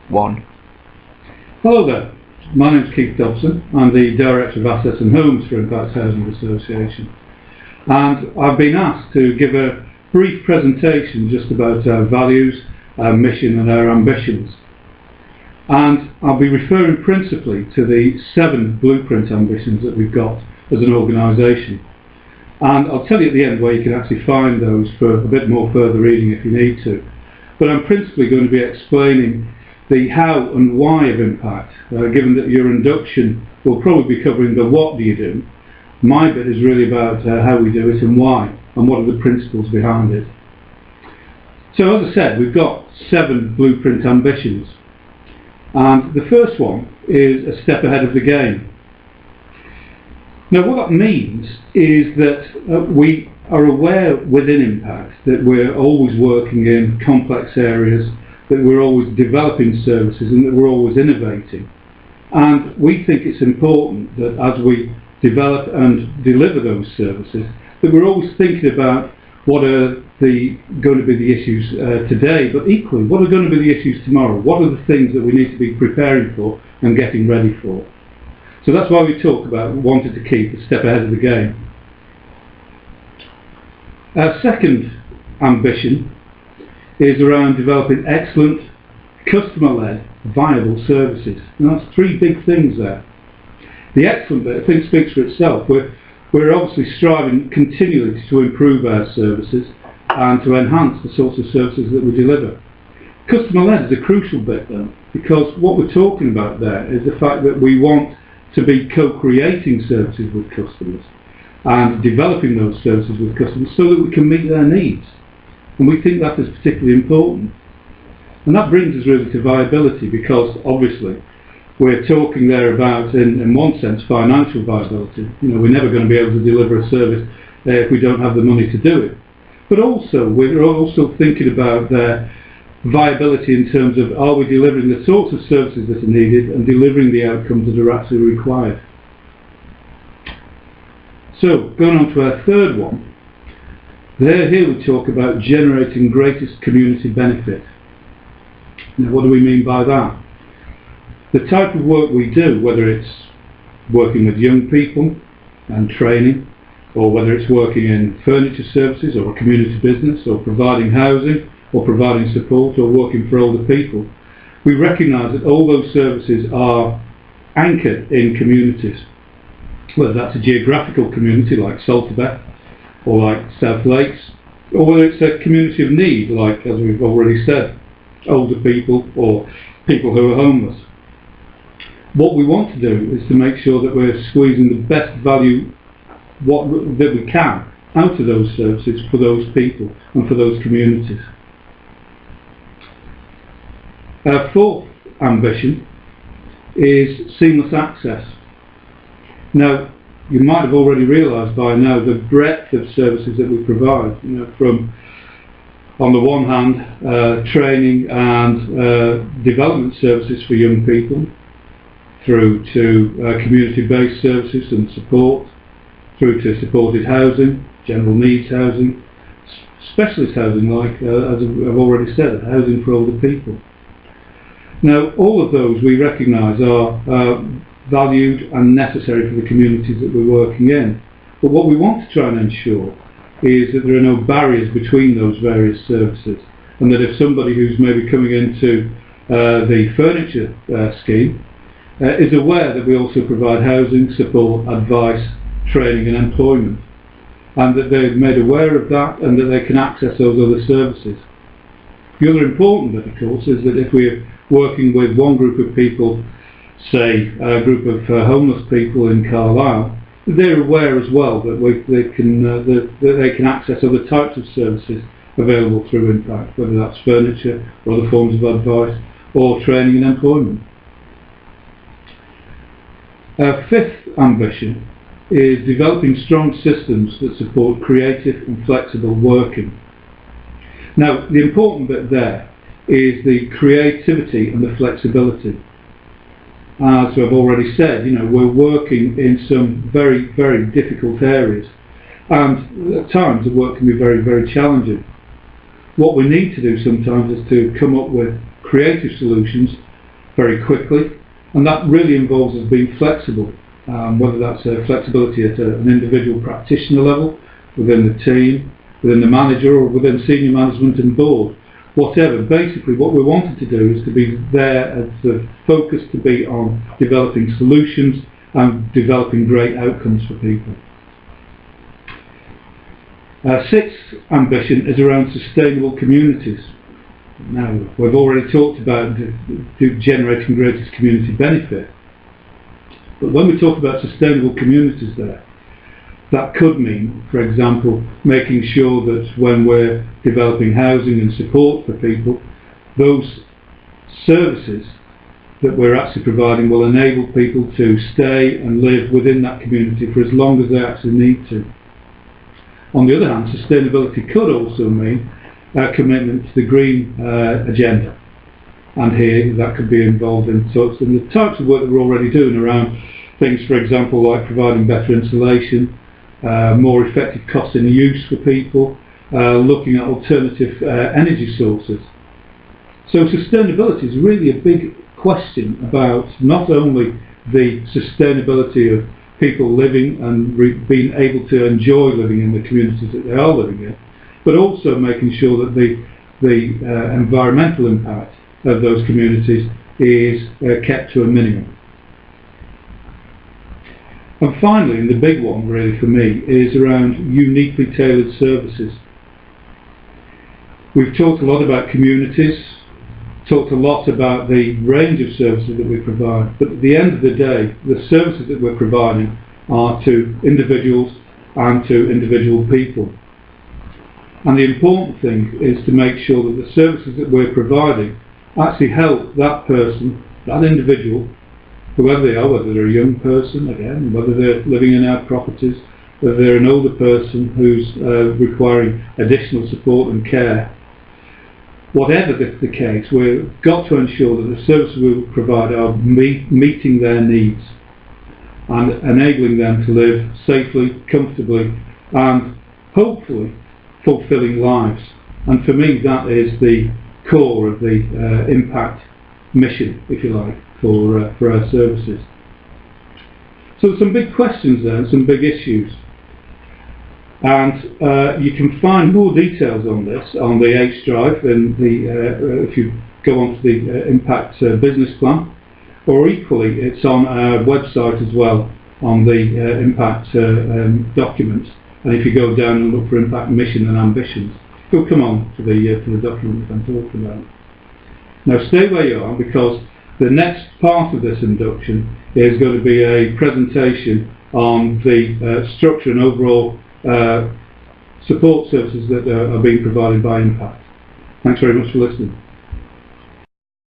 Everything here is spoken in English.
1. Hello there, my name is Keith Dobson. I'm the Director of Assets and Homes for Impact Housing Association, and I've been asked to give a brief presentation just about our values, our mission and our ambitions. And I'll be referring principally to the 7 blueprint ambitions that we've got as an organisation. And I'll tell you at the end where you can actually find those for a bit more further reading if you need to. But I'm principally going to be explaining the how and why of impact, given that your induction will probably be covering the what do you do. My bit is really about how we do it and why, and what are the principles behind it. So as I said, we've got 7 blueprint ambitions. And the first one is a step ahead of the game. Now what that means is that we are aware within Impact that we're always working in complex areas, that we're always developing services and that we're always innovating. And we think it's important that as we develop and deliver those services, that we're always thinking about what are going to be the issues today, but equally, what are going to be the issues tomorrow? What are the things that we need to be preparing for and getting ready for? So that's why we talk about wanting to keep a step ahead of the game. Our second ambition is around developing excellent, customer-led, viable services. And that's 3 big things there. The excellent bit, I think, speaks for itself. We're obviously striving continually to improve our services and to enhance the sorts of services that we deliver. Customer-led is a crucial bit though, because what we're talking about there is the fact that we want to be co-creating services with customers and developing those services with customers so that we can meet their needs. And we think that is particularly important. And that brings us really to viability, because obviously we're talking there about, in one sense, financial viability. You know, we're never going to be able to deliver a service if we don't have the money to do it. But also, we're also thinking about viability in terms of, are we delivering the sorts of services that are needed and delivering the outcomes that are actually required. So, going on to our third one, here we talk about generating greatest community benefit. Now, what do we mean by that? The type of work we do, whether it's working with young people and training, or whether it's working in furniture services or a community business, or providing housing, or providing support, or working for older people, we recognise that all those services are anchored in communities. Whether that's a geographical community like Salterbeth, or like South Lakes, or whether it's a community of need like, as we've already said, older people or people who are homeless. What we want to do is to make sure that we're squeezing the best value that we can out of those services for those people and for those communities. Our fourth ambition is seamless access. Now, you might have already realised by now the breadth of services that we provide, you know, from, on the one hand, training and development services for young people, through to community-based services and support, through to supported housing, general needs housing, specialist housing like, as I've already said, housing for older people. Now, all of those we recognise are valued and necessary for the communities that we're working in. But what we want to try and ensure is that there are no barriers between those various services, and that if somebody who's maybe coming into the furniture scheme is aware that we also provide housing, support, advice, training and employment, and that they're made aware of that and that they can access those other services. The other important bit, of course, is that if we're working with one group of people, say a group of homeless people in Carlisle, they're aware as well that they can access other types of services available through Impact, whether that's furniture or other forms of advice or training and employment. Our fifth ambition is developing strong systems that support creative and flexible working. Now, the important bit there is the creativity and the flexibility. As I've already said, you know, we're working in some very, very difficult areas, and at times the work can be very, very challenging. What we need to do sometimes is to come up with creative solutions very quickly, and that really involves us being flexible, whether that's flexibility at an individual practitioner level, within the team, within the manager, or within senior management and board. Whatever. Basically what we wanted to do is to be there as the focus to be on developing solutions and developing great outcomes for people. Sixth ambition is around sustainable communities. Now, we've already talked about generating greatest community benefit, but when we talk about sustainable communities there, that could mean, for example, making sure that when we're developing housing and support for people, those services that we're actually providing will enable people to stay and live within that community for as long as they actually need to. On the other hand, sustainability could also mean a commitment to the green agenda, and here that could be involved in the types of work that we're already doing around things, for example, like providing better insulation, more effective cost in use for people, looking at alternative energy sources. So sustainability is really a big question about not only the sustainability of people living and being able to enjoy living in the communities that they are living in, but also making sure that the environmental impact of those communities is kept to a minimum. And finally, and the big one really for me, is around uniquely tailored services. We've talked a lot about communities, talked a lot about the range of services that we provide, but at the end of the day, the services that we're providing are to individuals and to individual people. And the important thing is to make sure that the services that we're providing actually help that person, that individual, whoever they are, whether they're a young person, again, whether they're living in our properties, whether they're an older person who's requiring additional support and care. Whatever the case, we've got to ensure that the services we provide are meeting their needs and enabling them to live safely, comfortably, and hopefully fulfilling lives. And for me, that is the core of the impact mission, if you like, for our services. So some big questions there, and some big issues. And you can find more details on this on the H Drive and if you go onto the Impact Business Plan, or equally it's on our website as well on the Impact documents. And if you go down and look for Impact Mission and Ambitions, you'll come on to the document that I'm talking about. Now stay where you are, because the next part of this induction is going to be a presentation on the structure and overall support services that are being provided by Impact. Thanks very much for listening.